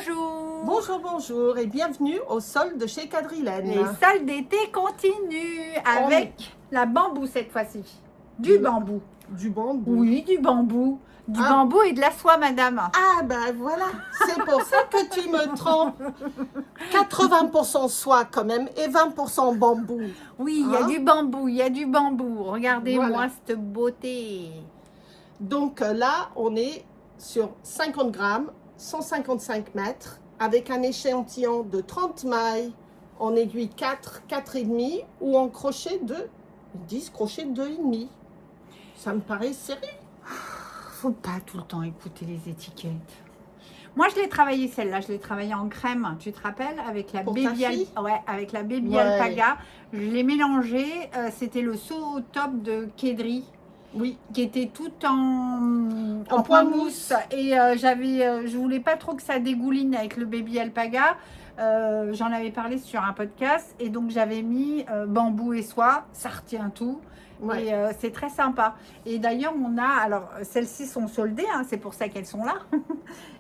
bonjour. Bonjour, bonjour et bienvenue au solde chez Quadrilène. Les soldes d'été continuent avec la bambou cette fois-ci. Du bambou. Du bambou. Oui, du bambou. Du bambou et de la soie, madame. Ah ben voilà, c'est pour ça que tu me trompes. 80% soie quand même et 20% bambou. Oui, il y a du bambou, il y a du bambou. Regardez-moi Voilà. cette beauté. Donc là, on est sur 50 grammes, 155 mètres, avec un échantillon de 30 mailles en aiguille 4, 4,5 ou en crochet de 10 crochets de 2,5. Ça me paraît sérieux. Faut pas tout le temps écouter les étiquettes. Moi, je l'ai travaillée celle-là, je l'ai travaillée en crème, tu te rappelles, avec la Pour baby, ta fille avec la baby Ouais. alpaga. Je l'ai mélangée, c'était le saut top de Kedri, Oui. qui était tout en En point point mousse. Et je voulais pas trop que ça dégouline avec le baby alpaga. J'en avais parlé sur un podcast et donc j'avais mis bambou et soie, ça retient tout. Ouais. Et c'est très sympa. Et d'ailleurs, on a, alors celles-ci sont soldées, hein, c'est pour ça qu'elles sont là.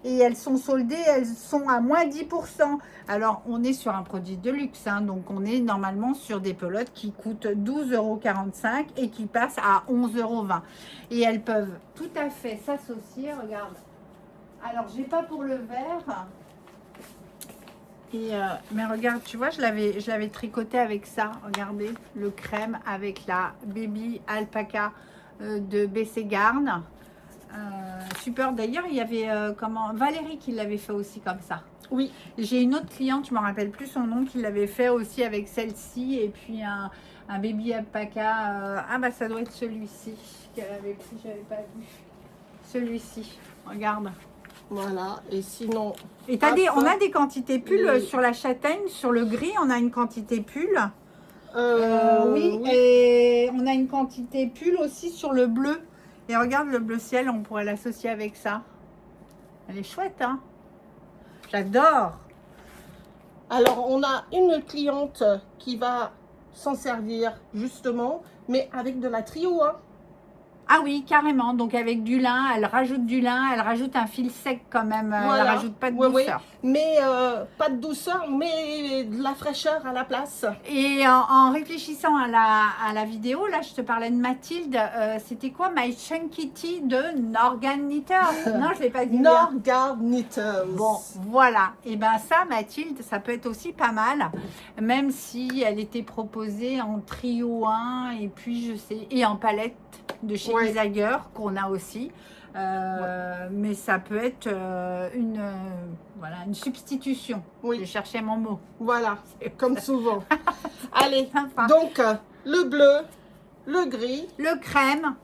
Et elles sont soldées, elles sont à moins 10%. Alors, on est sur un produit de luxe, hein, donc on est normalement sur des pelotes qui coûtent 12,45 € et qui passent à 11,20 €. Et elles peuvent tout à fait s'associer, regarde. Alors, j'ai pas pour le vert. Et mais regarde, tu vois, je l'avais tricoté avec ça. Regardez, le crème avec la baby alpaca de BC Garn. Super. D'ailleurs, il y avait Valérie qui l'avait fait aussi comme ça. Oui. J'ai une autre cliente, je ne me rappelle plus son nom, qui l'avait fait aussi avec celle-ci. Et puis un baby alpaca. Ah bah ça doit être celui-ci qu'elle avait pris, je n'avais pas vu. Celui-ci, regarde. Voilà, et sinon... Et on a des quantités pulls sur la châtaigne, sur le gris, on a une quantité pull. Oui, et on a une quantité pull aussi sur le bleu. Et regarde le bleu ciel, on pourrait l'associer avec ça. Elle est chouette, hein? J'adore. Alors, on a une cliente qui va s'en servir, justement, mais avec de la trio, hein. Ah oui, carrément. Donc avec du lin, elle rajoute du lin, elle rajoute un fil sec quand même. Voilà. Elle rajoute pas de douceur. Mais pas de douceur, mais de la fraîcheur à la place. Et en réfléchissant à la vidéo, là, je te parlais de Mathilde. C'était quoi? My Chunky Tea de Norgan Knitters. Non, je ne l'ai pas dit. Norgan Knitters. Bon, voilà. Et bien ça, Mathilde, ça peut être aussi pas mal. Même si elle était proposée en trio 1 et puis je sais, et en palette de chez Isager qu'on a aussi. Mais ça peut être voilà, une substitution. Oui. Je cherchais mon mot. Voilà, comme souvent. Allez, Sympa. donc le bleu, le gris, Le crème,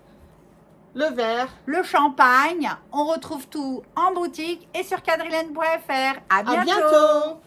le vert. le champagne. On retrouve tout en boutique et sur quadrilène.fr. À bientôt. À bientôt.